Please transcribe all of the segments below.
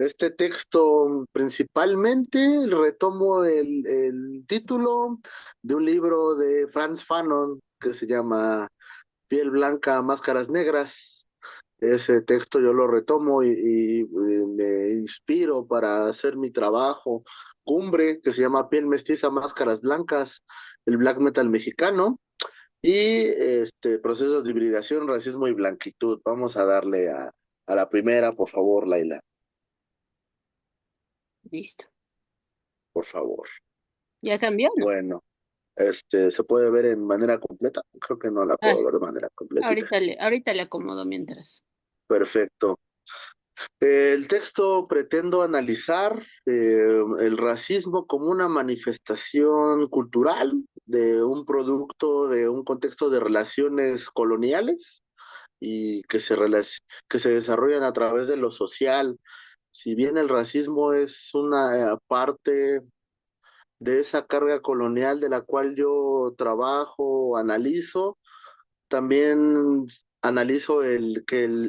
Este texto principalmente retomo el título de un libro de Franz Fanon que se llama Piel Blanca, Máscaras Negras. Ese texto yo lo retomo y me inspiro para hacer mi trabajo cumbre que se llama Piel Mestiza, Máscaras Blancas, el black metal mexicano y procesos de hibridación, racismo y blanquitud. Vamos a darle a la primera, por favor, Laila, Listo. por favor. ¿Ya cambió, no? Bueno. ¿Se puede ver en manera completa? Creo que no la Ah, puedo ver de manera completita. ahorita le acomodo mientras. Perfecto. El texto pretendo analizar el racismo como una manifestación cultural de un producto de un contexto de relaciones coloniales y que se desarrollan a través de lo social. Si bien el racismo es una parte de esa carga colonial de la cual yo trabajo, analizo, también analizo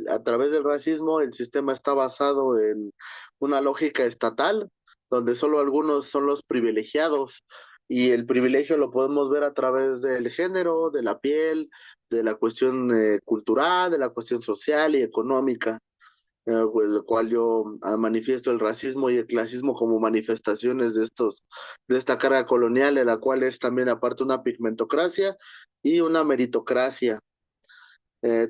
a través del racismo el sistema está basado en una lógica estatal, donde solo algunos son los privilegiados, y el privilegio lo podemos ver a través del género, de la piel, de la cuestión cultural, de la cuestión social y económica, el cual yo manifiesto el racismo y el clasismo como manifestaciones de esta carga colonial, en la cual es también aparte una pigmentocracia y una meritocracia.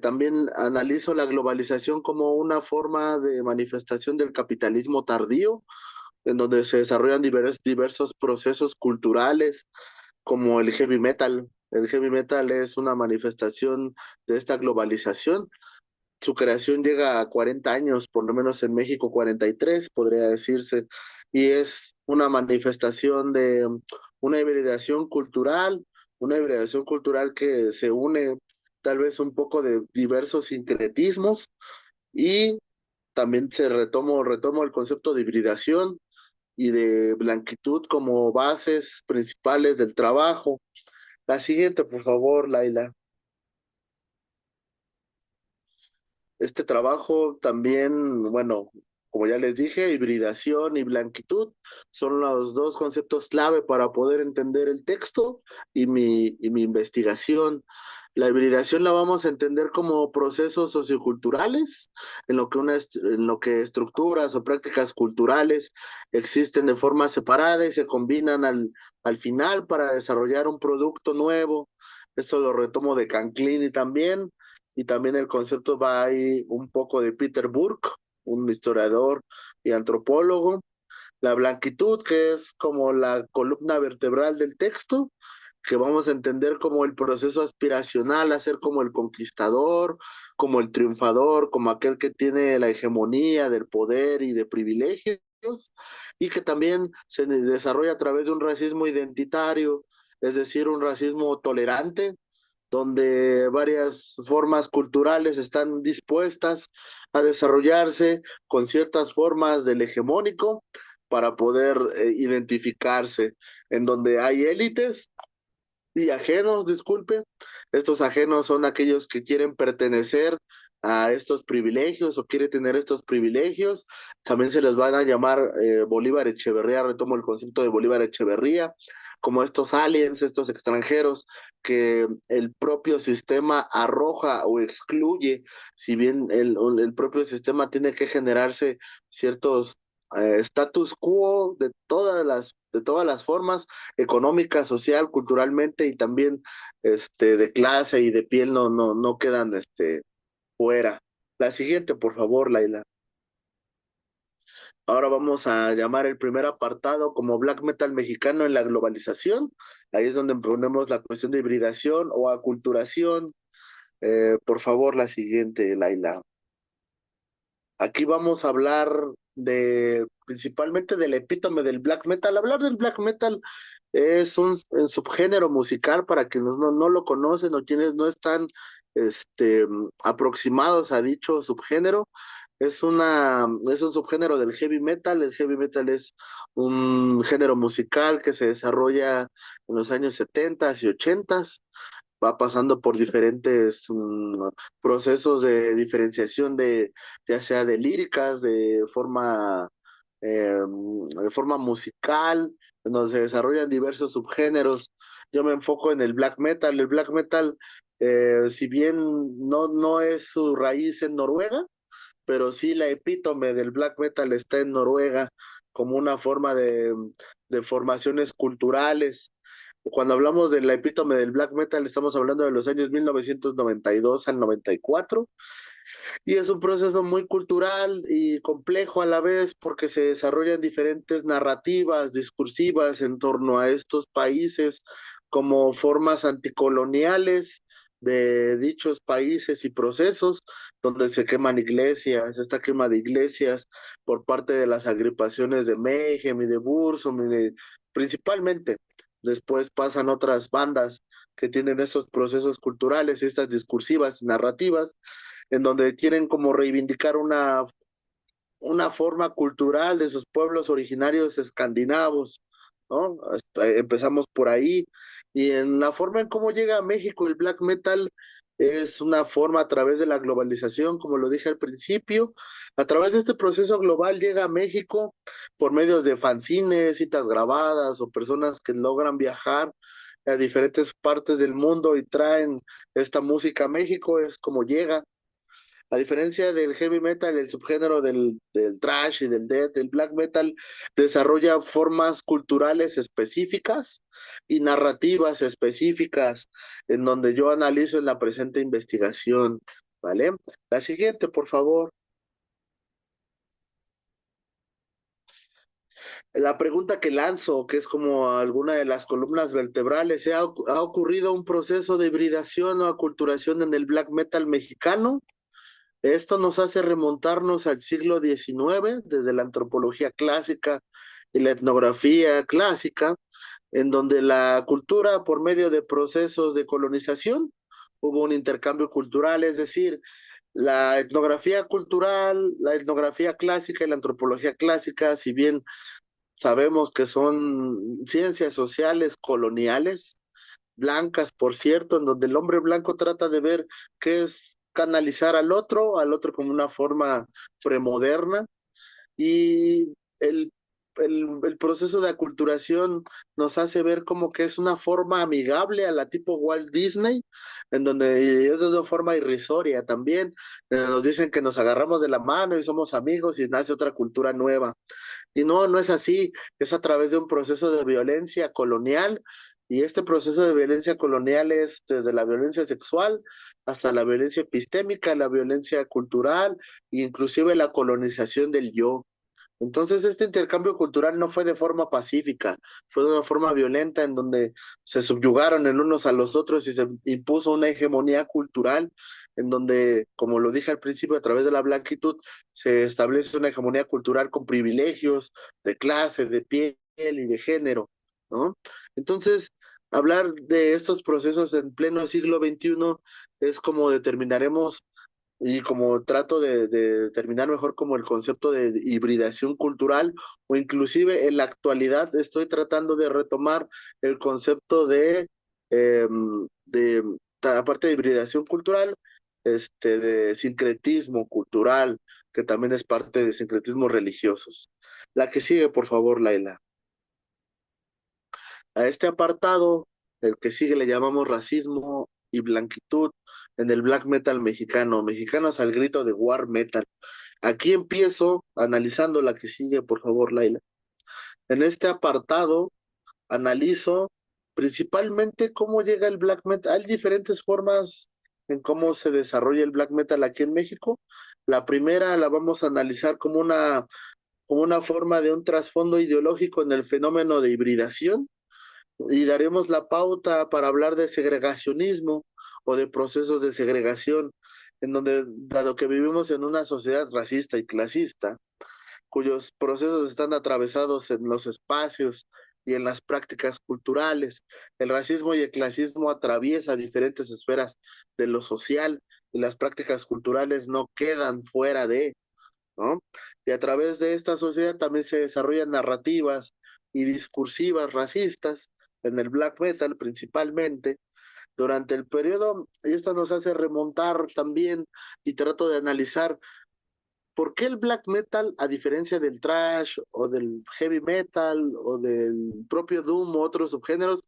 También analizo la globalización como una forma de manifestación del capitalismo tardío, en donde se desarrollan diversos procesos culturales, como el heavy metal. El heavy metal es una manifestación de esta globalización. Su creación llega a 40 años, por lo menos en México 43, podría decirse, y es una manifestación de una hibridación cultural que se une tal vez un poco de diversos sincretismos y también retomo el concepto de hibridación y de blanquitud como bases principales del trabajo. La siguiente, por favor, Laila. Este trabajo también, bueno, como ya les dije, hibridación y blanquitud son los dos conceptos clave para poder entender el texto y mi investigación. La hibridación la vamos a entender como procesos socioculturales, en lo que estructuras o prácticas culturales existen de forma separada y se combinan al final para desarrollar un producto nuevo. Esto lo retomo de Canclini también, y también el concepto va ahí un poco de Peter Burke, un historiador y antropólogo. La blanquitud, que es como la columna vertebral del texto, que vamos a entender como el proceso aspiracional a ser como el conquistador, como el triunfador, como aquel que tiene la hegemonía del poder y de privilegios, y que también se desarrolla a través de un racismo identitario, es decir, un racismo tolerante, donde varias formas culturales están dispuestas a desarrollarse con ciertas formas del hegemónico para poder identificarse, en donde hay élites y ajenos, disculpe. Estos ajenos son aquellos que quieren pertenecer a estos privilegios o quieren tener estos privilegios. También se les van a llamar Bolívar Echeverría, retomo el concepto de Bolívar Echeverría, como estos aliens, estos extranjeros que el propio sistema arroja o excluye, si bien el propio sistema tiene que generarse ciertos status quo de todas las formas, económica, social, culturalmente y también de clase y de piel no quedan fuera. La siguiente, por favor, Laila. Ahora vamos a llamar el primer apartado como Black Metal mexicano en la globalización. Ahí es donde ponemos la cuestión de hibridación o aculturación. Por favor, la siguiente, Laila. Aquí vamos a hablar de principalmente del epítome del black metal. Hablar del black metal es un subgénero musical para quienes no lo conocen o quienes no están aproximados a dicho subgénero. Es un subgénero del heavy metal. El heavy metal es un género musical que se desarrolla en los años 70 y 80 va pasando por diferentes procesos de diferenciación ya sea de líricas, de forma musical, en donde se desarrollan diversos subgéneros. Yo me enfoco en el black metal. El black metal, si bien no es su raíz en Noruega, pero sí la epítome del black metal está en Noruega como una forma de formaciones culturales. Cuando hablamos de la epítome del black metal, estamos hablando de los años 1992 al 94, y es un proceso muy cultural y complejo a la vez porque se desarrollan diferentes narrativas discursivas en torno a estos países como formas anticoloniales de dichos países y procesos, donde se queman iglesias, esta quema de iglesias por parte de las agrupaciones de Mayhem y de Burzum, principalmente. Después pasan otras bandas que tienen estos procesos culturales, estas discursivas, narrativas, en donde quieren como reivindicar una forma cultural de sus pueblos originarios escandinavos, ¿no? Empezamos por ahí, y en la forma en cómo llega a México el black metal es una forma a través de la globalización, como lo dije al principio. A través de este proceso global llega a México por medios de fanzines, citas grabadas o personas que logran viajar a diferentes partes del mundo y traen esta música a México, es como llega. A diferencia del heavy metal, el subgénero del thrash y del death, el black metal desarrolla formas culturales específicas y narrativas específicas en donde yo analizo en la presente investigación, ¿vale? La siguiente, por favor. La pregunta que lanzo, que es como alguna de las columnas vertebrales, ¿ha ocurrido un proceso de hibridación o aculturación en el black metal mexicano? Esto nos hace remontarnos al siglo XIX, desde la antropología clásica y la etnografía clásica, en donde la cultura, por medio de procesos de colonización, hubo un intercambio cultural, es decir, la etnografía cultural, la etnografía clásica y la antropología clásica, si bien sabemos que son ciencias sociales coloniales, blancas, por cierto, en donde el hombre blanco trata de ver qué es canalizar al otro como una forma premoderna, y el proceso de aculturación nos hace ver como que es una forma amigable a la tipo Walt Disney, en donde es de una forma irrisoria también, nos dicen que nos agarramos de la mano y somos amigos y nace otra cultura nueva. Y no es así, es a través de un proceso de violencia colonial, y este proceso de violencia colonial es desde la violencia sexual hasta la violencia epistémica, la violencia cultural e inclusive la colonización del yo. Entonces, este intercambio cultural no fue de forma pacífica, fue de una forma violenta en donde se subyugaron el unos a los otros y se impuso una hegemonía cultural en donde, como lo dije al principio, a través de la blanquitud se establece una hegemonía cultural con privilegios de clase, de piel y de género, ¿no? Entonces, hablar de estos procesos en pleno siglo XXI es como determinaremos y como trato de determinar mejor como el concepto de hibridación cultural, o inclusive en la actualidad estoy tratando de retomar el concepto eh, de aparte de hibridación cultural, de sincretismo cultural, que también es parte de sincretismos religiosos. La que sigue, por favor, Laila. A este apartado, el que sigue, le llamamos racismo y blanquitud en el black metal mexicano, mexicanos al grito de war metal. Aquí empiezo analizando la que sigue, por favor, Laila. En este apartado analizo principalmente cómo llega el black metal. Hay diferentes formas en cómo se desarrolla el black metal aquí en México. La primera la vamos a analizar como una forma de un trasfondo ideológico en el fenómeno de hibridación, y daremos la pauta para hablar de segregacionismo o de procesos de segregación, en donde, dado que vivimos en una sociedad racista y clasista, cuyos procesos están atravesados en los espacios y en las prácticas culturales, el racismo y el clasismo atraviesa diferentes esferas de lo social, y las prácticas culturales no quedan fuera de, ¿no? Y a través de esta sociedad también se desarrollan narrativas y discursivas racistas, en el black metal principalmente, durante el periodo, y esto nos hace remontar también y trato de analizar por qué el black metal, a diferencia del thrash o del heavy metal o del propio doom u otros subgéneros,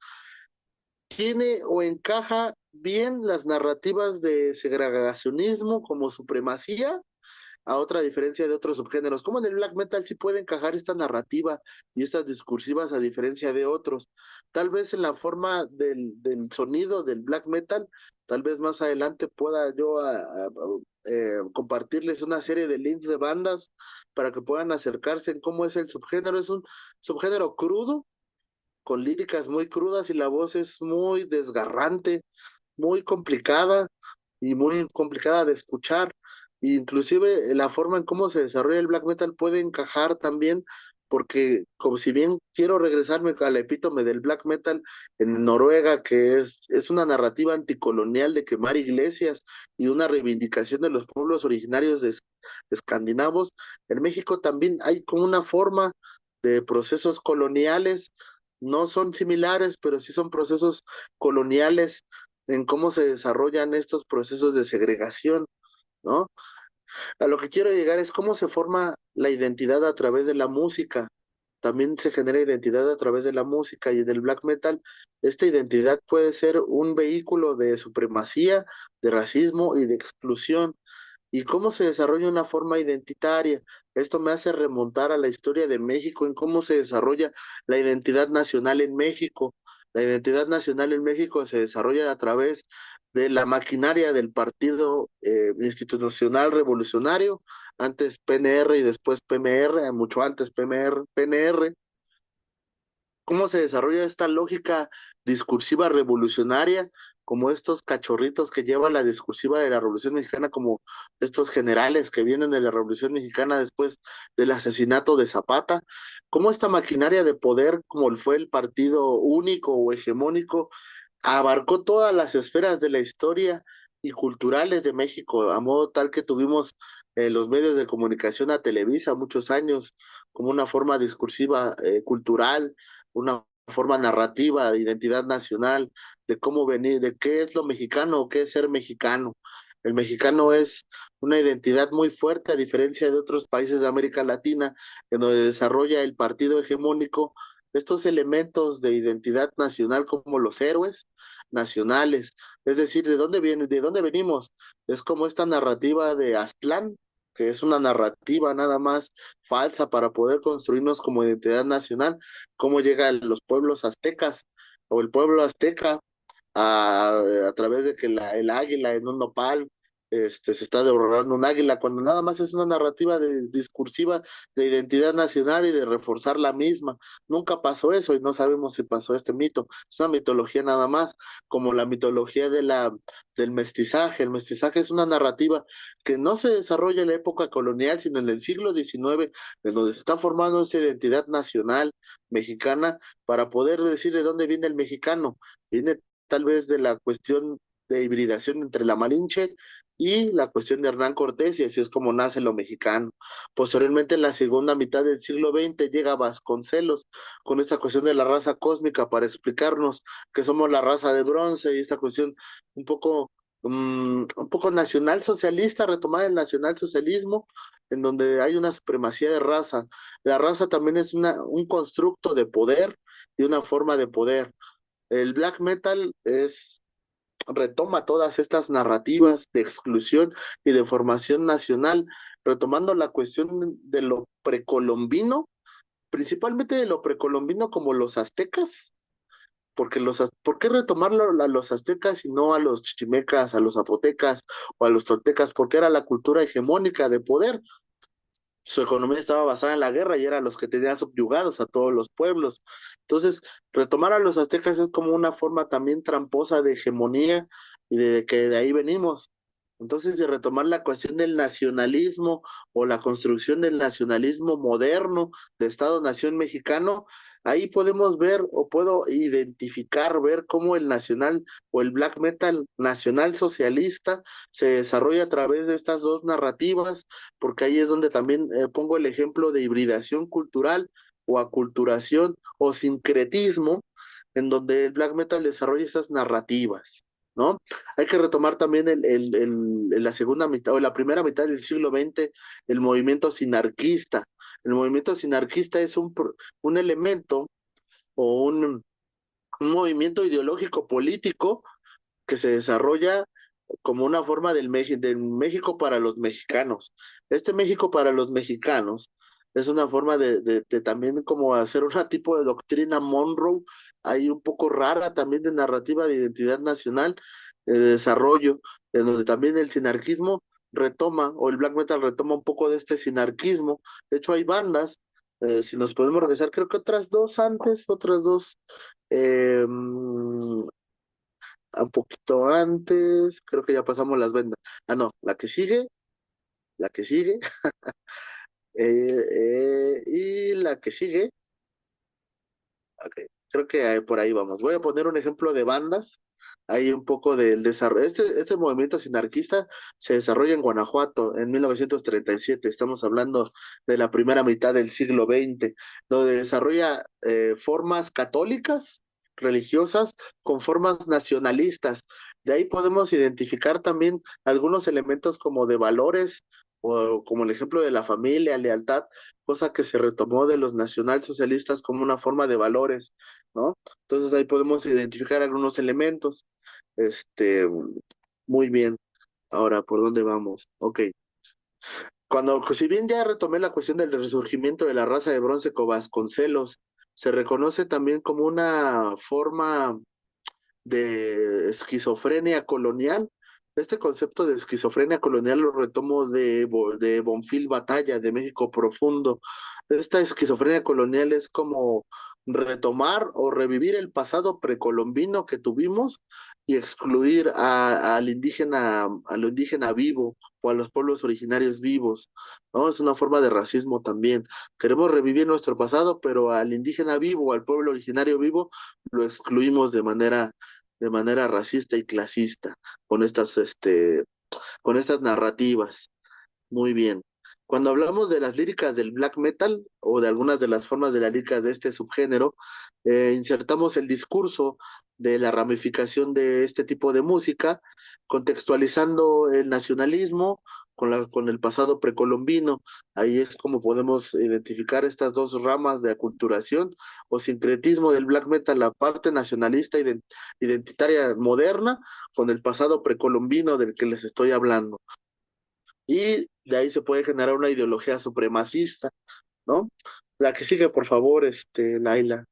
tiene o encaja bien las narrativas de segregacionismo como supremacía, a otra diferencia de otros subgéneros. Como en el black metal sí puede encajar esta narrativa y estas discursivas a diferencia de otros. Tal vez en la forma del sonido del black metal, tal vez más adelante pueda yo compartirles una serie de links de bandas para que puedan acercarse en cómo es el subgénero. Es un subgénero crudo, con líricas muy crudas y la voz es muy desgarrante, muy complicada y muy complicada de escuchar. Inclusive la forma en cómo se desarrolla el black metal puede encajar también, porque como si bien quiero regresarme al epítome del black metal en Noruega, que es una narrativa anticolonial de quemar iglesias y una reivindicación de los pueblos originarios escandinavos, en México también hay como una forma de procesos coloniales, no son similares, pero sí son procesos coloniales en cómo se desarrollan estos procesos de segregación, ¿no? A lo que quiero llegar es cómo se forma la identidad a través de la música. También se genera identidad a través de la música y del black metal. Esta identidad puede ser un vehículo de supremacía, de racismo y de exclusión. ¿Y cómo se desarrolla una forma identitaria? Esto me hace remontar a la historia de México, en cómo se desarrolla la identidad nacional en México. La identidad nacional en México se desarrolla a través de la maquinaria del Partido Institucional Revolucionario, antes PNR y después PMR, mucho antes PNR. ¿Cómo se desarrolla esta lógica discursiva revolucionaria, como estos cachorritos que llevan la discursiva de la Revolución Mexicana, como estos generales que vienen de la Revolución Mexicana después del asesinato de Zapata? ¿Cómo esta maquinaria de poder, como fue el partido único o hegemónico, abarcó todas las esferas de la historia y culturales de México, a modo tal que tuvimos los medios de comunicación a Televisa muchos años como una forma discursiva cultural, una forma narrativa de identidad nacional, de cómo venir, de qué es lo mexicano o qué es ser mexicano? El mexicano es una identidad muy fuerte, a diferencia de otros países de América Latina, en donde desarrolla el partido hegemónico estos elementos de identidad nacional como los héroes nacionales. Es decir, ¿de dónde viene, de dónde venimos? Es como esta narrativa de Aztlán, que es una narrativa nada más falsa para poder construirnos como identidad nacional, cómo llegan los pueblos aztecas o el pueblo azteca a través de que el águila en un nopal se está devorando un águila, cuando nada más es una narrativa discursiva de identidad nacional y de reforzar la misma. Nunca pasó eso y no sabemos si pasó este mito. Es una mitología nada más, como la mitología del mestizaje. El mestizaje es una narrativa que no se desarrolla en la época colonial, sino en el siglo XIX, en donde se está formando esta identidad nacional mexicana para poder decir de dónde viene el mexicano. Viene tal vez de la cuestión de hibridación entre la Malinche y la cuestión de Hernán Cortés, y así es como nace lo mexicano. Posteriormente, en la segunda mitad del siglo XX, llega Vasconcelos con esta cuestión de la raza cósmica para explicarnos que somos la raza de bronce y esta cuestión un poco, un poco nacional socialista, retomar el nacionalsocialismo, en donde hay una supremacía de raza. La raza también es un constructo de poder y una forma de poder. El black metal retoma todas estas narrativas de exclusión y de formación nacional, retomando la cuestión de lo precolombino, principalmente de lo precolombino como los aztecas, porque ¿por qué retomarlo a los aztecas y no a los chichimecas, a los zapotecas o a los toltecas? Porque era la cultura hegemónica de poder. Su economía estaba basada en la guerra y eran los que tenían subyugados a todos los pueblos. Entonces, retomar a los aztecas es como una forma también tramposa de hegemonía y de que de ahí venimos. Entonces, de retomar la cuestión del nacionalismo o la construcción del nacionalismo moderno de Estado-Nación mexicano, ahí podemos ver o puedo identificar, ver cómo el nacional o el black metal nacional socialista se desarrolla a través de estas dos narrativas, porque ahí es donde también pongo el ejemplo de hibridación cultural o aculturación o sincretismo, en donde el black metal desarrolla esas narrativas. ¿no? Hay que retomar también la segunda mitad o la primera mitad del siglo XX, el movimiento sinarquista. El movimiento sinarquista es un elemento o un movimiento ideológico político que se desarrolla como una forma del México para los mexicanos. Este México para los mexicanos es una forma de también como hacer una tipo de doctrina Monroe, ahí un poco rara también de narrativa de identidad nacional, de desarrollo, en donde también el sinarquismo retoma, o el black metal retoma un poco de este sinarquismo. De hecho, hay bandas, si nos podemos regresar, creo que otras dos, eh, un poquito antes, creo que ya pasamos las vendas. Ah, no, la que sigue, y la que sigue, ok, creo que por ahí vamos. Voy a poner un ejemplo de bandas, hay un poco del desarrollo. Este movimiento sinarquista se desarrolla en Guanajuato en 1937, estamos hablando de la primera mitad del siglo XX, donde desarrolla formas católicas, religiosas, con formas nacionalistas. De ahí podemos identificar también algunos elementos como de valores, o como el ejemplo de la familia, lealtad, cosa que se retomó de los nacionalsocialistas como una forma de valores, ¿no? Entonces ahí podemos identificar algunos elementos. Este, muy bien. Ahora, ¿por dónde vamos? Ok. Si bien ya retomé la cuestión del resurgimiento de la raza de bronce con Vasconcelos, se reconoce también como una forma de esquizofrenia colonial. Este concepto de esquizofrenia colonial lo retomo de Bonfil Batalla, de México Profundo. Esta esquizofrenia colonial es como retomar o revivir el pasado precolombino que tuvimos y excluir a lo indígena vivo o a los pueblos originarios vivos, ¿no? Es una forma de racismo también. Queremos revivir nuestro pasado, pero al indígena vivo o al pueblo originario vivo lo excluimos de manera racista y clasista con estas narrativas. Muy bien. Cuando hablamos de las líricas del black metal o de algunas de las formas de la lírica de este subgénero, insertamos el discurso de la ramificación de este tipo de música, contextualizando el nacionalismo con el pasado precolombino. Ahí es como podemos identificar estas dos ramas de aculturación o sincretismo del black metal, la parte nacionalista identitaria moderna con el pasado precolombino del que les estoy hablando. Y de ahí se puede generar una ideología supremacista, ¿no? La que sigue, por favor, Laila.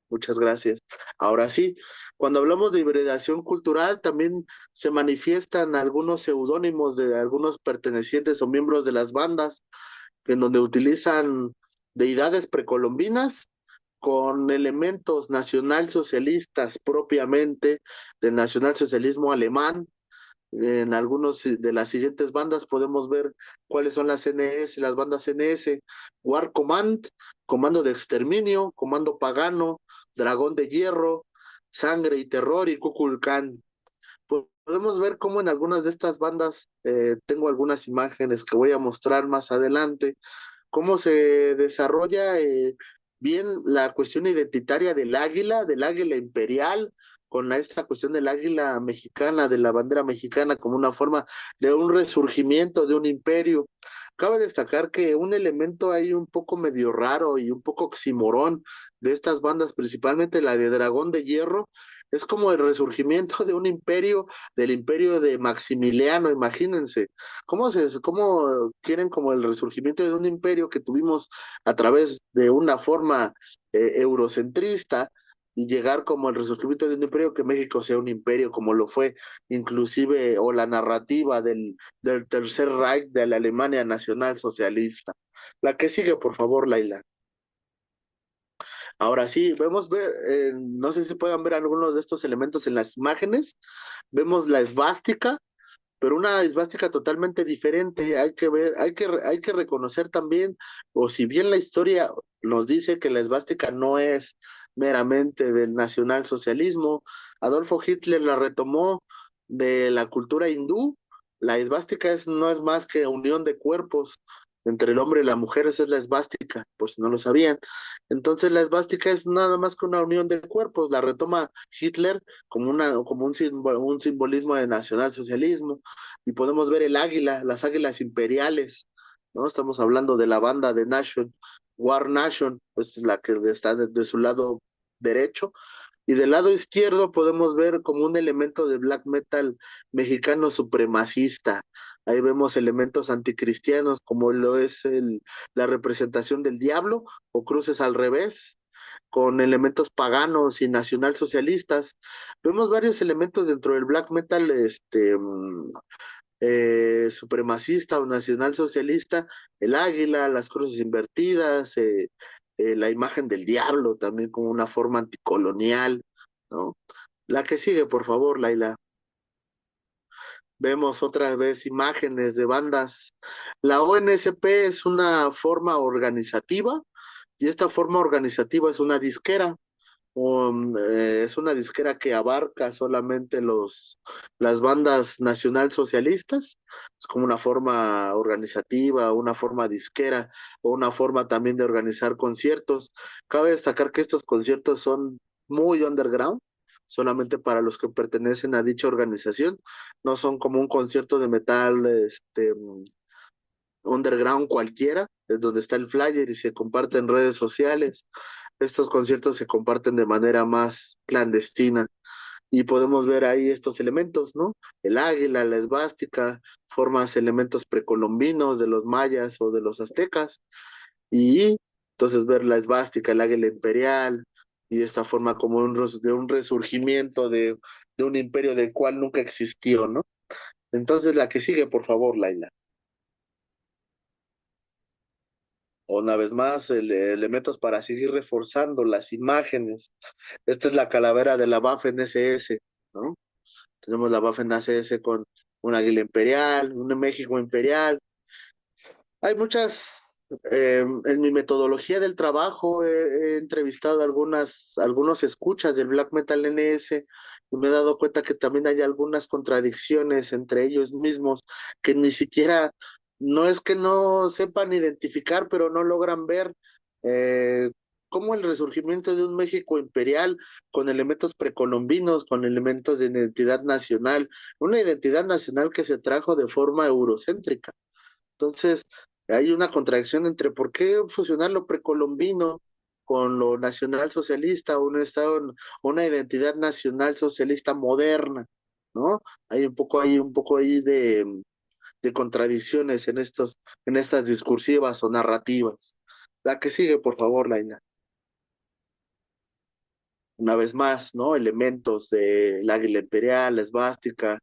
Muchas gracias. Ahora sí, cuando hablamos de hibridación cultural, también se manifiestan algunos seudónimos de algunos pertenecientes o miembros de las bandas, en donde utilizan deidades precolombinas con elementos nacionalsocialistas propiamente del nacionalsocialismo alemán. En algunos de las siguientes bandas podemos ver cuáles son las NS, las bandas NS: War Command, Comando de Exterminio, Comando Pagano, Dragón de Hierro, Sangre y Terror y Kukulkan. Podemos ver cómo en algunas de estas bandas, tengo algunas imágenes que voy a mostrar más adelante, cómo se desarrolla bien la cuestión identitaria del águila imperial, con esta cuestión del águila mexicana, de la bandera mexicana, como una forma de un resurgimiento de un imperio. Cabe destacar que un elemento ahí un poco medio raro y un poco oximorón de estas bandas, principalmente la de Dragón de Hierro, es como el resurgimiento de un imperio, del imperio de Maximiliano, imagínense. ¿Cómo quieren como el resurgimiento de un imperio que tuvimos a través de una forma eurocentrista y llegar como el resurgimiento de un imperio, que México sea un imperio como lo fue inclusive, o la narrativa del Tercer Reich de la Alemania nacional socialista? La que sigue, por favor, Laila. Ahora sí, no sé si puedan ver algunos de estos elementos en las imágenes. Vemos la esvástica, pero una esvástica totalmente diferente. Hay que reconocer también, o si bien la historia nos dice que la esvástica no es meramente del nacionalsocialismo, Adolfo Hitler la retomó de la cultura hindú. La esvástica no es más que unión de cuerpos, entre el hombre y la mujer, esa es la esvástica, por si no lo sabían. Entonces la esvástica es nada más que una unión de cuerpos, la retoma Hitler como un simbolismo de nacionalsocialismo, y podemos ver el águila, las águilas imperiales, ¿no? Estamos hablando de la banda de Nation, War Nation, pues la que está de su lado derecho, y del lado izquierdo podemos ver como un elemento de black metal mexicano supremacista. Ahí vemos elementos anticristianos como lo es la representación del diablo o cruces al revés, con elementos paganos y nacionalsocialistas. Vemos varios elementos dentro del black metal supremacista o nacionalsocialista, el águila, las cruces invertidas, la imagen del diablo también como una forma anticolonial, ¿no? La que sigue, por favor, Laila. Vemos otra vez imágenes de bandas. La ONSP es una forma organizativa y esta forma organizativa es una disquera. Es una disquera que abarca solamente las bandas nacionalsocialistas. Es como una forma organizativa, una forma disquera o una forma también de organizar conciertos. Cabe destacar que estos conciertos son muy underground, solamente para los que pertenecen a dicha organización. No son como un concierto de metal, underground cualquiera, es donde está el flyer y se comparte en redes sociales. Estos conciertos se comparten de manera más clandestina y podemos ver ahí estos elementos, ¿no? El águila, la esvástica, formas elementos precolombinos de los mayas o de los aztecas, y entonces ver la esvástica, el águila imperial, y de esta forma como de un resurgimiento de un imperio del cual nunca existió, ¿no? Entonces la que sigue, por favor, Laila. Una vez más, elementos para seguir reforzando las imágenes. Esta es la calavera de la Waffen SS, ¿no? Tenemos la Waffen SS con un águila imperial, un México imperial. Hay muchas, en mi metodología del trabajo he entrevistado algunos escuchas del Black Metal NS y me he dado cuenta que también hay algunas contradicciones entre ellos mismos que ni siquiera, no es que no sepan identificar, pero no logran ver eh, cómo el resurgimiento de un México imperial con elementos precolombinos, con elementos de identidad nacional, una identidad nacional que se trajo de forma eurocéntrica. Entonces, hay una contradicción entre por qué fusionar lo precolombino con lo nacional socialista, una identidad nacional socialista moderna, ¿no? Hay un poco ahí de contradicciones en estas discursivas o narrativas. La que sigue, por favor, Laina. Una vez más, ¿no? Elementos del águila imperial, la esvástica,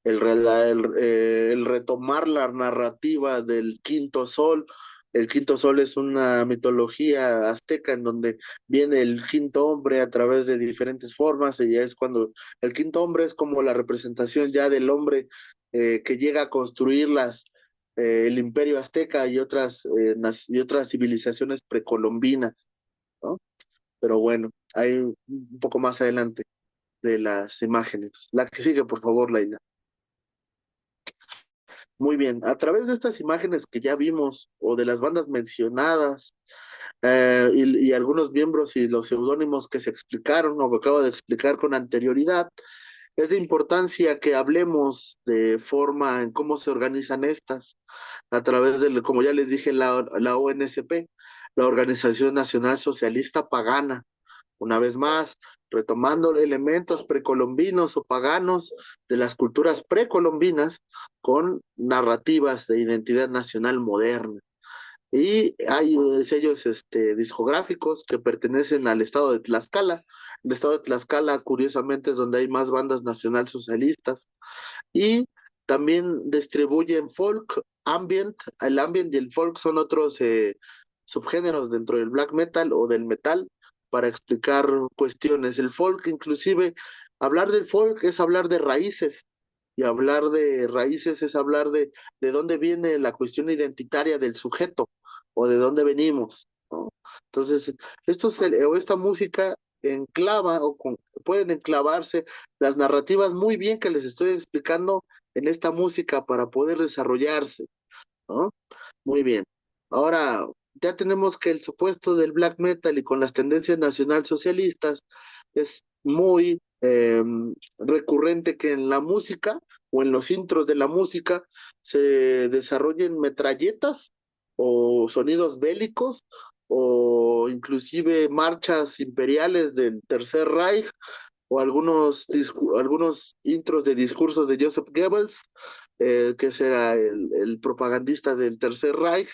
el retomar la narrativa del quinto sol. El quinto sol es una mitología azteca en donde viene el quinto hombre a través de diferentes formas, y ya es cuando el quinto hombre es como la representación ya del hombre que llega a construir el imperio azteca y otras civilizaciones precolombinas, ¿no? Pero bueno, hay un poco más adelante de las imágenes. La que sigue, por favor, Laila. Muy bien, a través de estas imágenes que ya vimos, o de las bandas mencionadas, y algunos miembros y los seudónimos que se explicaron o que acabo de explicar con anterioridad, es de importancia que hablemos de forma en cómo se organizan estas, a través de, como ya les dije, la ONSP, la Organización Nacional Socialista Pagana. Una vez más, retomando elementos precolombinos o paganos de las culturas precolombinas con narrativas de identidad nacional moderna. Y hay sellos discográficos que pertenecen al estado de Tlaxcala. El estado de Tlaxcala, curiosamente, es donde hay más bandas nacionalsocialistas. Y también distribuyen folk, ambient. El ambient y el folk son otros subgéneros dentro del black metal o del metal para explicar cuestiones. El folk, inclusive, hablar del folk es hablar de raíces, y hablar de raíces es hablar de dónde viene la cuestión identitaria del sujeto o de dónde venimos, ¿no? Entonces, esta música pueden enclavarse las narrativas muy bien que les estoy explicando en esta música para poder desarrollarse, ¿no? Muy bien. Ahora, ya tenemos que el supuesto del black metal y con las tendencias nacionalsocialistas es muy recurrente que en la música o en los intros de la música se desarrollen metralletas o sonidos bélicos o inclusive marchas imperiales del Tercer Reich o algunos intros de discursos de Joseph Goebbels, que será el propagandista del Tercer Reich,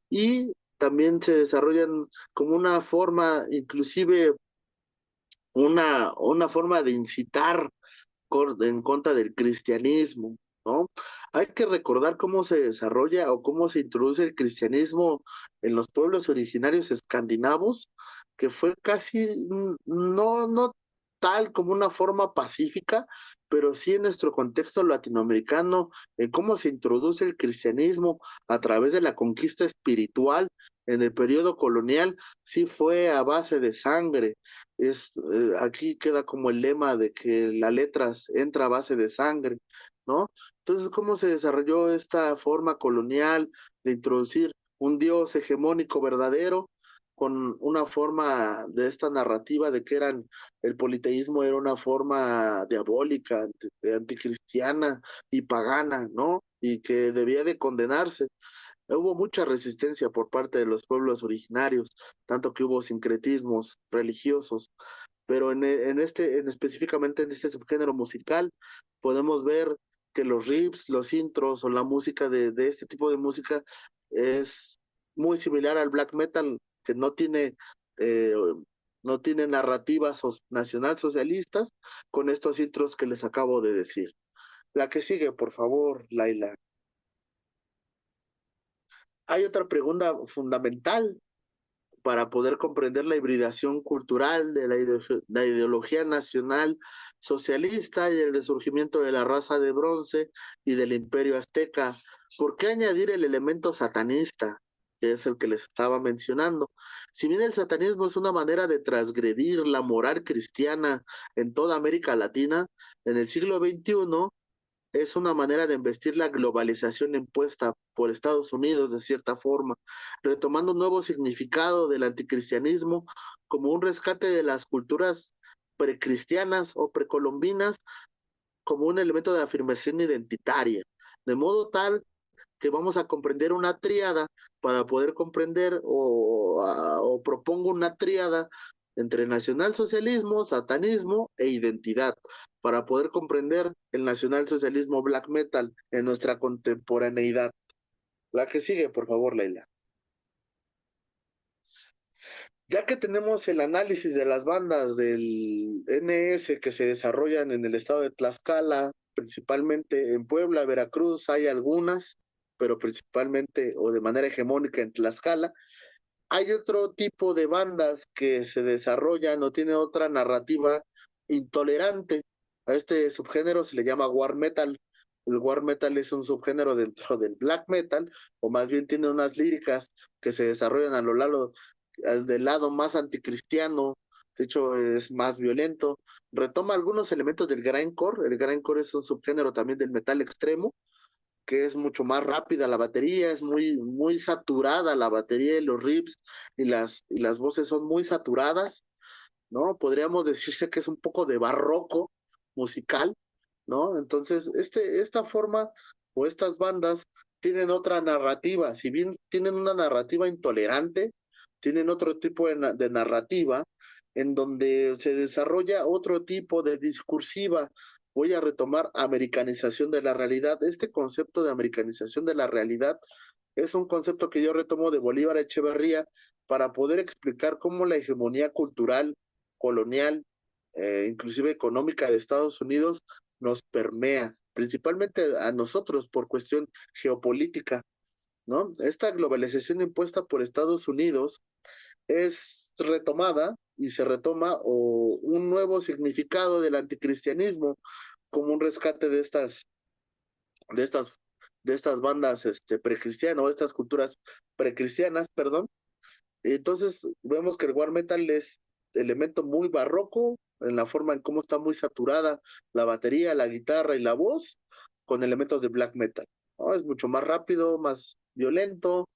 y también se desarrollan como una forma, inclusive una forma de incitar en contra del cristianismo, ¿no? Hay que recordar cómo se desarrolla o cómo se introduce el cristianismo en los pueblos originarios escandinavos, que fue casi, no tal como una forma pacífica, pero sí en nuestro contexto latinoamericano, en cómo se introduce el cristianismo a través de la conquista espiritual en el periodo colonial, sí fue a base de sangre, aquí queda como el lema de que la letra entra a base de sangre, ¿no? Entonces, ¿cómo se desarrolló esta forma colonial de introducir un Dios hegemónico verdadero con una forma de esta narrativa de que el politeísmo era una forma diabólica, anticristiana y pagana, ¿no? Y que debía de condenarse? Hubo mucha resistencia por parte de los pueblos originarios, tanto que hubo sincretismos religiosos, pero específicamente en este subgénero musical podemos ver que los riffs, los intros o la música de este tipo de música es muy similar al black metal, que eh, no tiene narrativas nacionalsocialistas con estos intros que les acabo de decir. La que sigue, por favor, Laila. Hay otra pregunta fundamental para poder comprender la hibridación cultural de la ideología nacional socialista y el resurgimiento de la raza de bronce y del imperio azteca. ¿Por qué añadir el elemento satanista, que es el que les estaba mencionando? Si bien el satanismo es una manera de transgredir la moral cristiana en toda América Latina, en el siglo XXI es una manera de embestir la globalización impuesta por Estados Unidos de cierta forma, retomando un nuevo significado del anticristianismo como un rescate de las culturas precristianas o precolombinas como un elemento de afirmación identitaria, de modo tal que vamos a comprender una tríada para poder comprender o propongo una tríada entre nacionalsocialismo, satanismo e identidad para poder comprender el nacionalsocialismo black metal en nuestra contemporaneidad. La que sigue, por favor, Leila. Ya que tenemos el análisis de las bandas del NS que se desarrollan en el estado de Tlaxcala, principalmente en Puebla, Veracruz, hay algunas, pero principalmente o de manera hegemónica en Tlaxcala, hay otro tipo de bandas que se desarrollan o tienen otra narrativa intolerante. A este subgénero se le llama war metal. El war metal es un subgénero dentro del black metal, o más bien tiene unas líricas que se desarrollan a lo largo del lado más anticristiano, de hecho es más violento. Retoma algunos elementos del grindcore. El grindcore es un subgénero también del metal extremo, que es mucho más rápida la batería, es muy saturada la batería y los riffs y las voces son muy saturadas, ¿no? Podríamos decirse que es un poco de barroco musical, ¿no? Entonces, esta forma o estas bandas tienen otra narrativa, si bien tienen una narrativa intolerante, tienen otro tipo de narrativa en donde se desarrolla otro tipo de discursiva. Voy a retomar americanización de la realidad. Este concepto de americanización de la realidad es un concepto que yo retomo de Bolívar Echeverría para poder explicar cómo la hegemonía cultural, colonial, inclusive económica de Estados Unidos nos permea, principalmente a nosotros por cuestión geopolítica, ¿no? Esta globalización impuesta por Estados Unidos es retomada y se retoma un nuevo significado del anticristianismo como un rescate de estas, de estas bandas precristianas o estas culturas precristianas, perdón. Entonces vemos que el war metal es elemento muy barroco en la forma en cómo está muy saturada la batería, la guitarra y la voz con elementos de black metal, ¿no? Es mucho más rápido, más violento,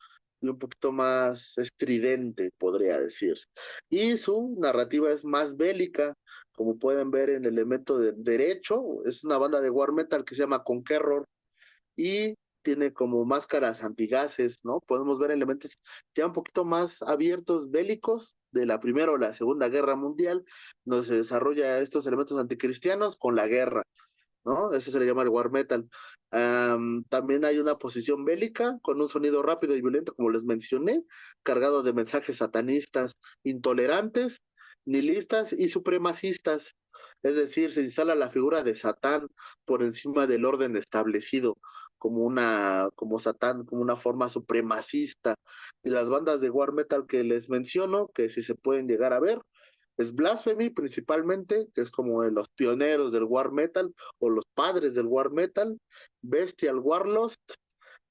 y un poquito más estridente, podría decirse. Y su narrativa es más bélica, como pueden ver en el elemento de derecho, es una banda de war metal que se llama Conqueror y tiene como máscaras antigases, ¿no? Podemos ver elementos ya un poquito más abiertos, bélicos, de la Primera o la Segunda Guerra Mundial, donde se desarrolla estos elementos anticristianos con la guerra, ¿no? Eso se le llama el war metal. También hay una posición bélica con un sonido rápido y violento, como les mencioné, cargado de mensajes satanistas, intolerantes, nihilistas y supremacistas. Es decir, se instala la figura de Satán por encima del orden establecido, como Satán, como una forma supremacista. Y las bandas de war metal que les menciono, que si se pueden llegar a ver, es Blasphemy principalmente, que es como de los pioneros del war metal o los padres del war metal, Bestial Warlost,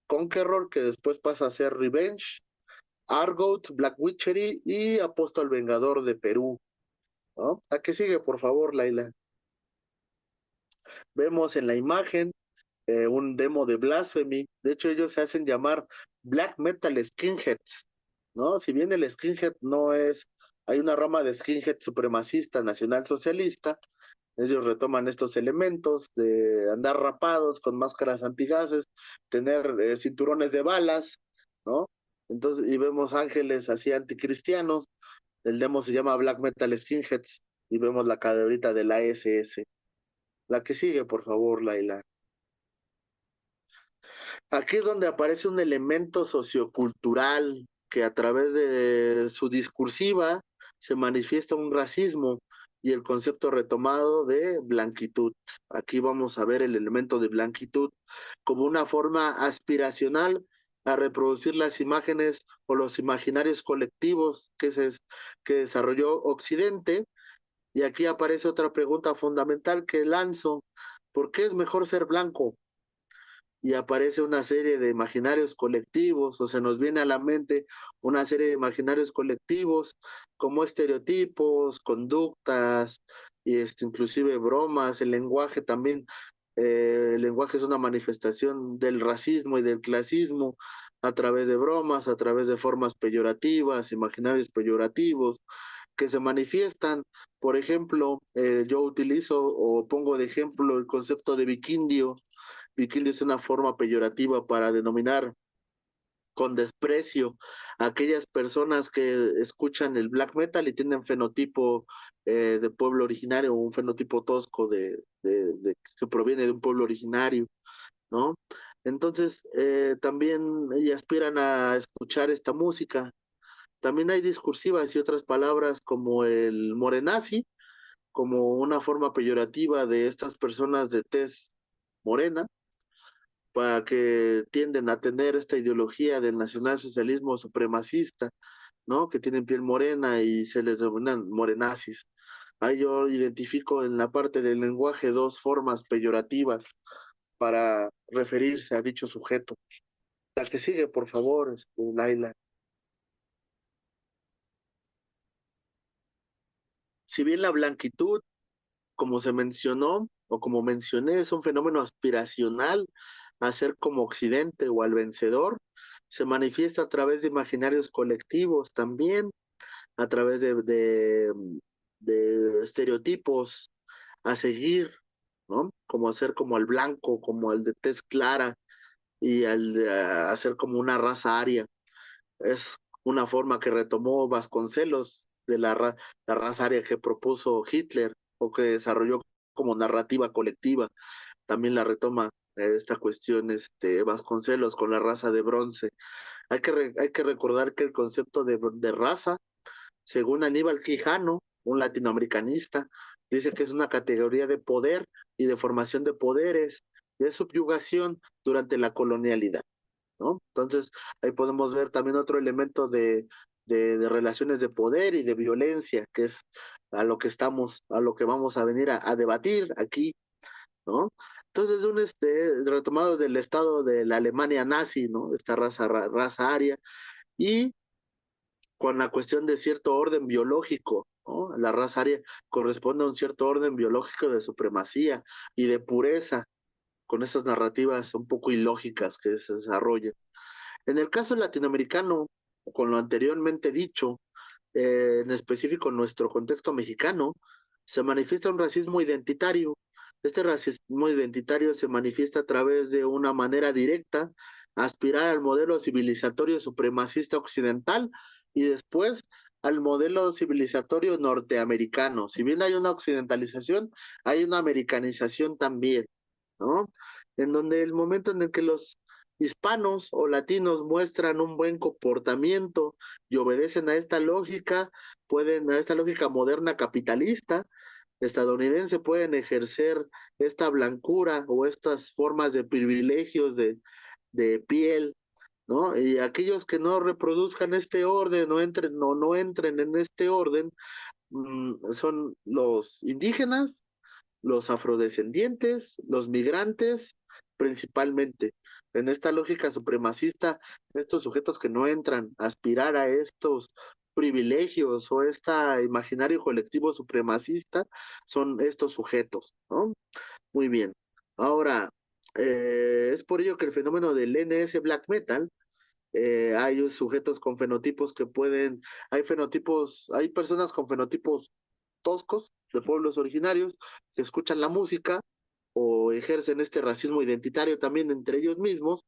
Conqueror, que después pasa a ser Revenge, Argoat, Black Witchery y Apóstol Vengador de Perú, ¿no? ¿A qué sigue, por favor, Laila? Vemos en la imagen un demo de Blasphemy. De hecho, ellos se hacen llamar Black Metal Skinheads, ¿no? Si bien el skinhead no es, hay una rama de skinhead supremacista nacional socialista, ellos retoman estos elementos de andar rapados con máscaras antigases, tener cinturones de balas, ¿no? Entonces, y vemos ángeles así anticristianos. El demo se llama Black Metal Skinheads y vemos la cadebrita de la SS. La que sigue, por favor, Laila. Aquí es donde aparece un elemento sociocultural que a través de su discursiva se manifiesta un racismo y el concepto retomado de blanquitud. Aquí vamos a ver el elemento de blanquitud como una forma aspiracional a reproducir las imágenes o los imaginarios colectivos que desarrolló Occidente. Y aquí aparece otra pregunta fundamental que lanzo. ¿Por qué es mejor ser blanco? Y aparece una serie de imaginarios colectivos, o se nos viene a la mente una serie de imaginarios colectivos como estereotipos, conductas, y inclusive bromas, el lenguaje también, el lenguaje es una manifestación del racismo y del clasismo a través de bromas, a través de formas peyorativas, imaginarios peyorativos que se manifiestan. Por ejemplo, yo utilizo o pongo de ejemplo el concepto de vikindio. Vikingo es una forma peyorativa para denominar con desprecio a aquellas personas que escuchan el black metal y tienen fenotipo de pueblo originario, un fenotipo tosco que proviene de un pueblo originario, ¿no? Entonces, también y aspiran a escuchar esta música. También hay discursivas y otras palabras como el morenazi, como una forma peyorativa de estas personas de tez morena, para que tienden a tener esta ideología del nacionalsocialismo supremacista, ¿no? Que tienen piel morena y se les denominan morenazis. Ahí yo identifico en la parte del lenguaje dos formas peyorativas para referirse a dicho sujeto. La que sigue, por favor, Laila. Si bien la blanquitud, como se mencionó o como mencioné, es un fenómeno aspiracional a ser como Occidente o al vencedor, se manifiesta a través de imaginarios colectivos también, a través de estereotipos a seguir, ¿no? Como hacer como al blanco, como al de tez clara y hacer como una raza aria. Es una forma que retomó Vasconcelos de la raza aria que propuso Hitler o que desarrolló como narrativa colectiva. También la retoma esta cuestión Vasconcelos con la raza de bronce. Hay que recordar que el concepto de raza, según Aníbal Quijano, un latinoamericanista, dice que es una categoría de poder y de formación de poderes, de subyugación durante la colonialidad, ¿no? Entonces, ahí podemos ver también otro elemento de relaciones de poder y de violencia, que es a lo que vamos a venir a debatir aquí, ¿no? Entonces, retomado del estado de la Alemania nazi, ¿no? Esta raza aria, y con la cuestión de cierto orden biológico, ¿no? La raza aria corresponde a un cierto orden biológico de supremacía y de pureza, con estas narrativas un poco ilógicas que se desarrollan. En el caso latinoamericano, con lo anteriormente dicho, en específico en nuestro contexto mexicano, se manifiesta un racismo identitario. Este racismo identitario se manifiesta a través de una manera directa, aspirar al modelo civilizatorio supremacista occidental y después al modelo civilizatorio norteamericano. Si bien hay una occidentalización, hay una americanización también, ¿no? En donde el momento en el que los hispanos o latinos muestran un buen comportamiento y obedecen a esta lógica, a esta lógica moderna capitalista estadounidense, pueden ejercer esta blancura o estas formas de privilegios de piel, ¿no? Y aquellos que no reproduzcan este orden, no entren en este orden, son los indígenas, los afrodescendientes, los migrantes, principalmente. En esta lógica supremacista, estos sujetos que no entran a aspirar a estos privilegios o este imaginario colectivo supremacista son estos sujetos, ¿no? Muy bien. Ahora, es por ello que el fenómeno del NS Black Metal, hay sujetos con fenotipos que pueden, hay personas con fenotipos toscos de pueblos originarios que escuchan la música o ejercen este racismo identitario también entre ellos mismos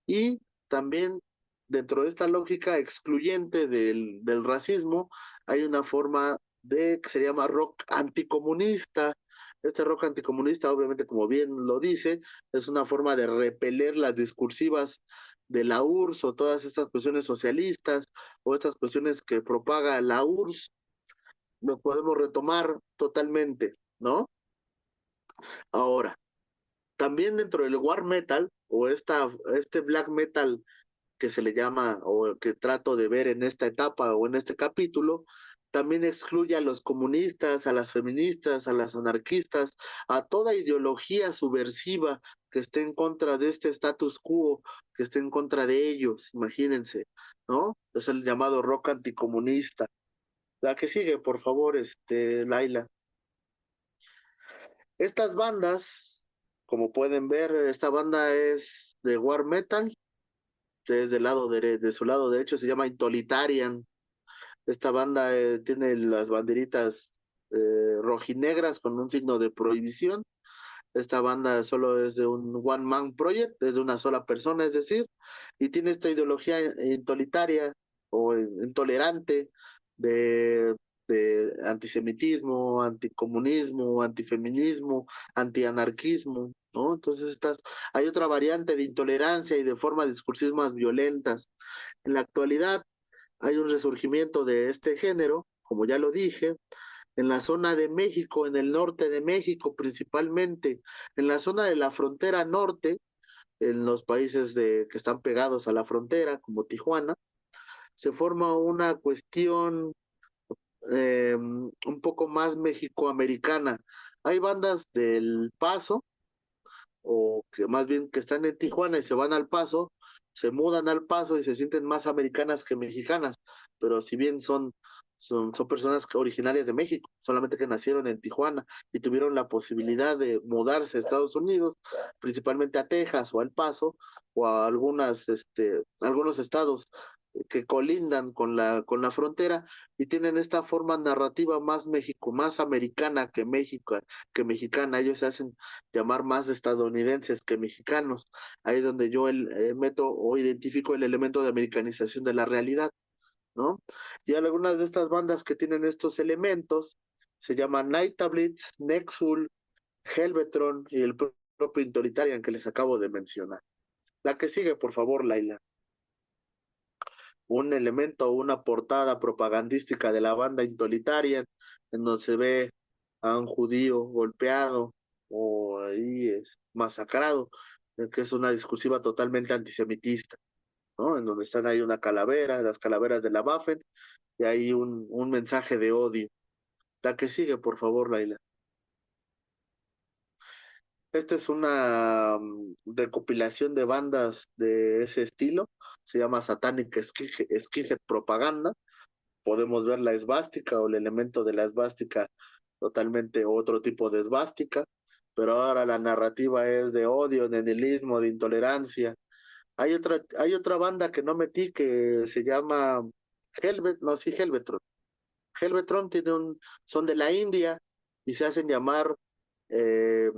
y también dentro de esta lógica excluyente del racismo hay una forma de que se llama rock anticomunista. Este rock anticomunista, obviamente, como bien lo dice, es una forma de repeler las discursivas de la URSS o todas estas cuestiones socialistas o estas cuestiones que propaga la URSS, lo podemos retomar totalmente, ¿no? Ahora, también dentro del war metal o este black metal que se le llama o que trato de ver en esta etapa o en este capítulo, también excluye a los comunistas, a las feministas, a las anarquistas, a toda ideología subversiva que esté en contra de este status quo, que esté en contra de ellos, imagínense, ¿no? Es el llamado rock anticomunista. La que sigue, por favor, Laila. Estas bandas, como pueden ver, esta banda es de war metal, desde el de su lado derecho se llama Intolitarian. Esta banda tiene las banderitas rojinegras con un signo de prohibición. Esta banda solo es de un one man project, es de una sola persona, es decir, y tiene esta ideología intolitaria o intolerante de, de antisemitismo, anticomunismo, antifeminismo, antianarquismo, ¿no? Entonces hay otra variante de intolerancia y de formas discursivas más violentas. En la actualidad hay un resurgimiento de este género, como ya lo dije, en la zona de México, en el norte de México principalmente, en la zona de la frontera norte, en los países que están pegados a la frontera, como Tijuana, se forma una cuestión un poco más mexicoamericana. Hay bandas del Paso, o que más bien que están en Tijuana y se van al Paso, se mudan al Paso y se sienten más americanas que mexicanas, pero si bien son personas originarias de México, solamente que nacieron en Tijuana y tuvieron la posibilidad de mudarse a Estados Unidos, principalmente a Texas o al Paso, o a algunos estados que colindan con la frontera y tienen esta forma narrativa más México, más americana que México, que mexicana. Ellos se hacen llamar más estadounidenses que mexicanos. Ahí es donde yo meto o identifico el elemento de americanización de la realidad, ¿no? Y algunas de estas bandas que tienen estos elementos se llaman Night Blitz, Nexul, Helvetron y el propio Intoritarian que les acabo de mencionar. La que sigue, por favor, Laila. Un elemento o una portada propagandística de la banda Intolitarian, en donde se ve a un judío golpeado o ahí es masacrado, que es una discursiva totalmente antisemitista, ¿no? En donde están ahí una calavera, las calaveras de la Waffen, y hay un mensaje de odio. La que sigue, por favor, Laila. Esta es una recopilación de bandas de ese estilo, se llama Satanic Skinhead Propaganda. Podemos ver la esvástica o el elemento de la esvástica totalmente otro tipo de esvástica, pero ahora la narrativa es de odio, de nihilismo, de intolerancia, Hay otra banda que no metí que se llama no, sí, Helvetron. Helvetron son de la India y se hacen llamar eh,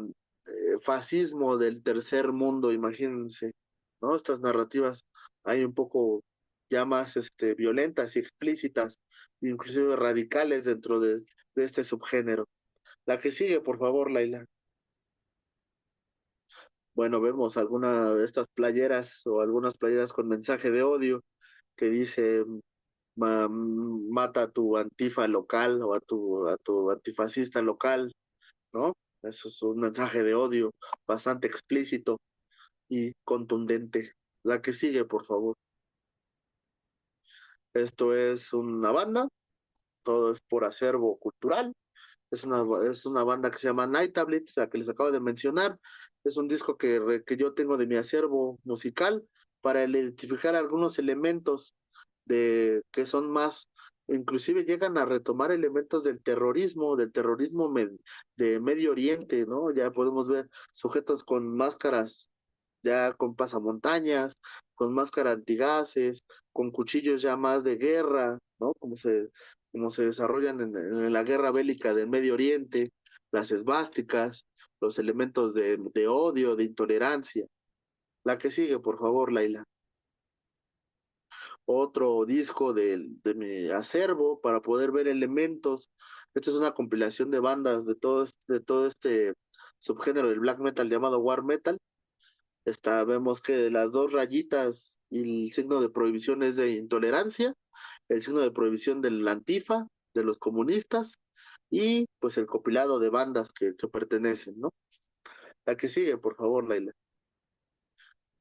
fascismo del tercer mundo, imagínense, ¿no? Estas narrativas hay un poco ya más violentas y explícitas, inclusive radicales dentro de este subgénero. La que sigue, por favor, Laila. Bueno, vemos alguna de estas playeras o algunas playeras con mensaje de odio que dice mata a tu antifa local o a tu antifascista local, ¿no? Eso es un mensaje de odio bastante explícito y contundente. La que sigue, por favor. Esto es una banda, todo es por acervo cultural. Es una banda que se llama Night Tablets, la que les acabo de mencionar. Es un disco que yo tengo de mi acervo musical para identificar algunos elementos que son más, inclusive llegan a retomar elementos del terrorismo de Medio Oriente, ¿no? Ya podemos ver sujetos con máscaras, ya con pasamontañas, con máscara antigases, con cuchillos ya más de guerra, ¿no? Como se desarrollan en la guerra bélica del Medio Oriente, las esvásticas, los elementos de odio, de intolerancia. La que sigue, por favor, Laila. Otro disco de mi acervo para poder ver elementos. Esta es una compilación de bandas de todo este subgénero del black metal llamado war metal. Vemos que las dos rayitas y el signo de prohibición es de intolerancia, el signo de prohibición del Antifa, de los comunistas, y pues el compilado de bandas que pertenecen, ¿no? La que sigue, por favor, Laila.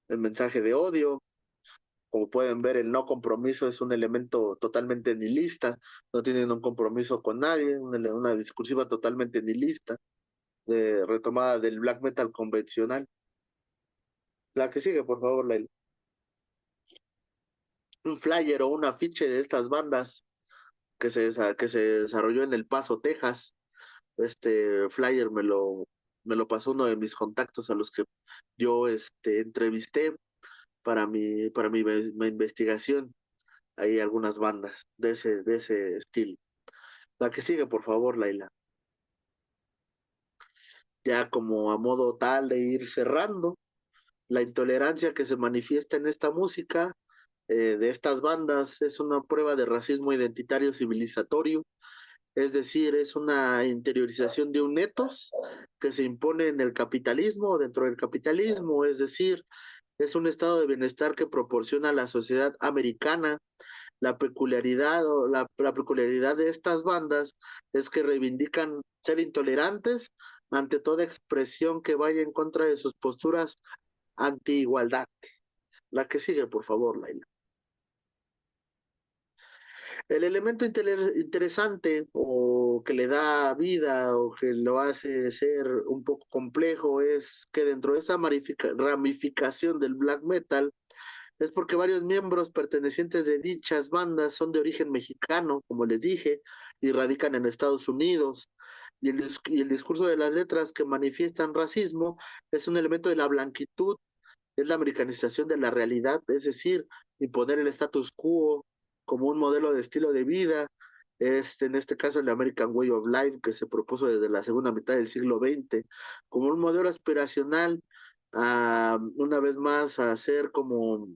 El mensaje de odio, como pueden ver, el no compromiso es un elemento totalmente nihilista, no tienen un compromiso con nadie, una discursiva totalmente nihilista, retomada del black metal convencional. La que sigue, por favor, Laila. Un flyer o un afiche de estas bandas que se desarrolló en El Paso, Texas. Este flyer me lo pasó uno de mis contactos a los que yo entrevisté para mi investigación. Hay algunas bandas de ese estilo. La que sigue, por favor, Laila. Ya como a modo tal de ir cerrando, la intolerancia que se manifiesta en esta música de estas bandas es una prueba de racismo identitario civilizatorio, es decir, es una interiorización de un etos que se impone en el capitalismo, dentro del capitalismo, es decir, es un estado de bienestar que proporciona a la sociedad americana. La peculiaridad de estas bandas es que reivindican ser intolerantes ante toda expresión que vaya en contra de sus posturas anti-igualdad. La que sigue, por favor, Laila. El elemento interesante o que le da vida o que lo hace ser un poco complejo es que dentro de esta ramificación del black metal es porque varios miembros pertenecientes de dichas bandas son de origen mexicano, como les dije, y radican en Estados Unidos. Y el discurso de las letras que manifiestan racismo es un elemento de la blanquitud, es la americanización de la realidad, es decir, imponer el status quo como un modelo de estilo de vida, en este caso el American Way of Life, que se propuso desde la segunda mitad del siglo XX, como un modelo aspiracional, una vez más a ser como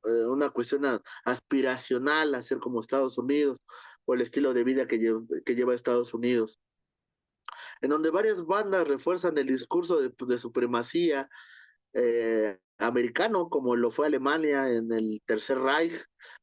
una cuestión aspiracional, a ser como Estados Unidos, o el estilo de vida que lleva Estados Unidos, en donde varias bandas refuerzan el discurso de supremacía americano, como lo fue Alemania en el Tercer Reich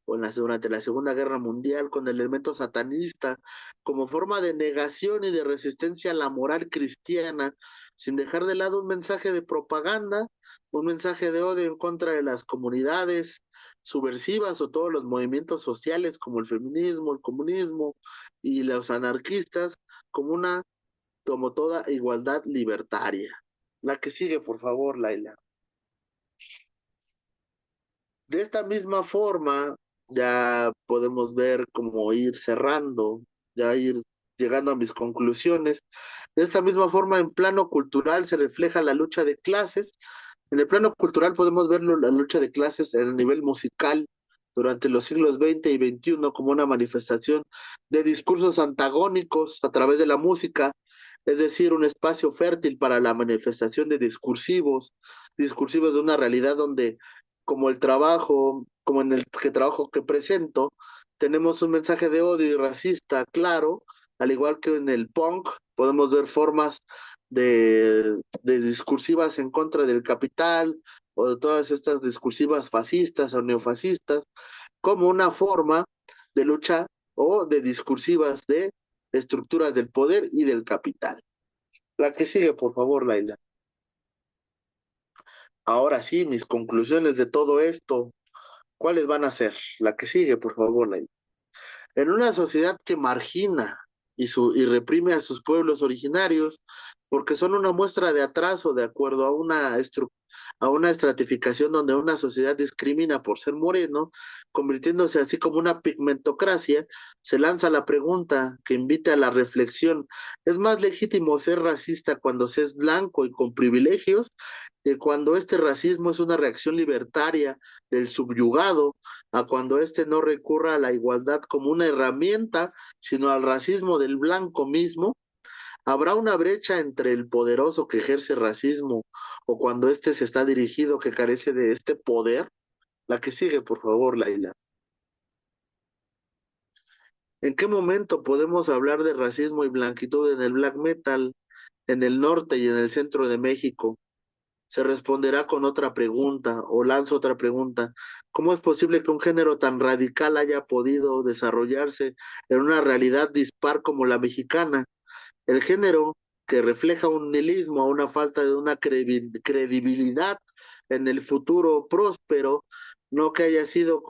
o durante la Segunda Guerra Mundial, con el elemento satanista, como forma de negación y de resistencia a la moral cristiana, sin dejar de lado un mensaje de propaganda, un mensaje de odio en contra de las comunidades subversivas o todos los movimientos sociales como el feminismo, el comunismo y los anarquistas, como toda igualdad libertaria. La que sigue, por favor, Laila. De esta misma forma, ya podemos ver cómo ir cerrando, ya ir llegando a mis conclusiones. De esta misma forma, en plano cultural se refleja la lucha de clases En el plano cultural podemos ver la lucha de clases en el nivel musical durante los siglos XX y XXI como una manifestación de discursos antagónicos a través de la música, es decir, un espacio fértil para la manifestación de discursivos de una realidad donde, como el trabajo, como en el que trabajo que presento, tenemos un mensaje de odio y racista claro, al igual que en el punk, podemos ver formas de discursivas en contra del capital o de todas estas discursivas fascistas o neofascistas como una forma de lucha o de discursivas de estructuras del poder y del capital. La que sigue, por favor, Laila. Ahora sí, mis conclusiones de todo esto, ¿cuáles van a ser? La que sigue, por favor, Laila. En una sociedad que margina y reprime a sus pueblos originarios, porque son una muestra de atraso de acuerdo a una estratificación donde una sociedad discrimina por ser moreno, convirtiéndose así como una pigmentocracia, se lanza la pregunta que invita a la reflexión. ¿Es más legítimo ser racista cuando se es blanco y con privilegios, cuando este racismo es una reacción libertaria del subyugado, a cuando éste no recurra a la igualdad como una herramienta, sino al racismo del blanco mismo? ¿Habrá una brecha entre el poderoso que ejerce racismo o cuando éste se está dirigido que carece de este poder? La que sigue, por favor, Laila. ¿En qué momento podemos hablar de racismo y blanquitud en el black metal, en el norte y en el centro de México? Se responderá con otra pregunta o lanzo otra pregunta. ¿Cómo es posible que un género tan radical haya podido desarrollarse en una realidad dispar como la mexicana? El género que refleja un nihilismo, una falta de una credibilidad en el futuro próspero, no que haya sido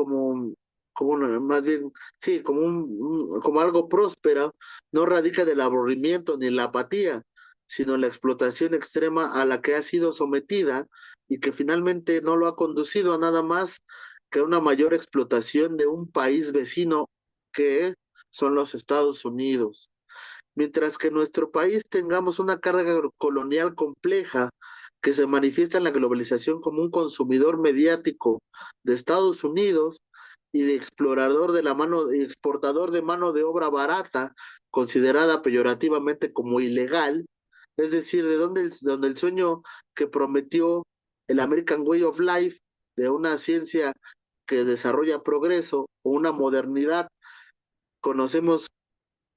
más bien, sí, como algo próspero, no radica del aburrimiento ni la apatía, sino en la explotación extrema a la que ha sido sometida y que finalmente no lo ha conducido a nada más que a una mayor explotación de un país vecino que son los Estados Unidos. Mientras que en nuestro país tengamos una carga colonial compleja que se manifiesta en la globalización como un consumidor mediático de Estados Unidos y de explorador de la mano, y exportador de mano de obra barata, considerada peyorativamente como ilegal, es decir, donde el sueño que prometió el American Way of Life de una ciencia que desarrolla progreso o una modernidad, conocemos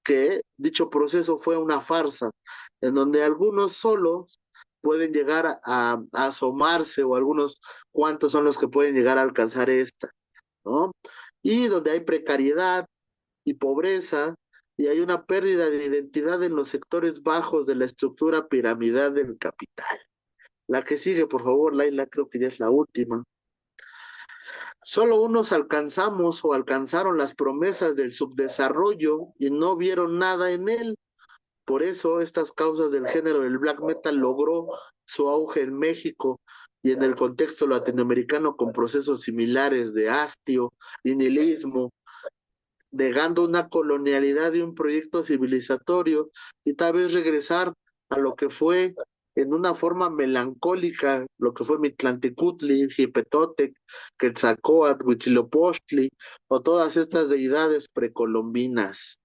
que dicho proceso fue una farsa, en donde algunos solos pueden llegar a asomarse o algunos cuantos son los que pueden llegar a alcanzar esta, ¿no? Y donde hay precariedad y pobreza y hay una pérdida de identidad en los sectores bajos de la estructura piramidal del capital. La que sigue, por favor, Laila, creo que ya es la última. Solo unos alcanzamos o alcanzaron las promesas del subdesarrollo y no vieron nada en él. Por eso estas causas del género del black metal logró su auge en México y en el contexto latinoamericano con procesos similares de hastio y nihilismo, negando una colonialidad y un proyecto civilizatorio y tal vez regresar a lo que fue en una forma melancólica, lo que fue Mictlantecutli, Xipetotec, Quetzalcóatl, Huitzilopochtli o todas estas deidades precolombinas.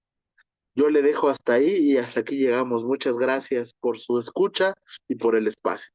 Yo le dejo hasta ahí y hasta aquí llegamos. Muchas gracias por su escucha y por el espacio.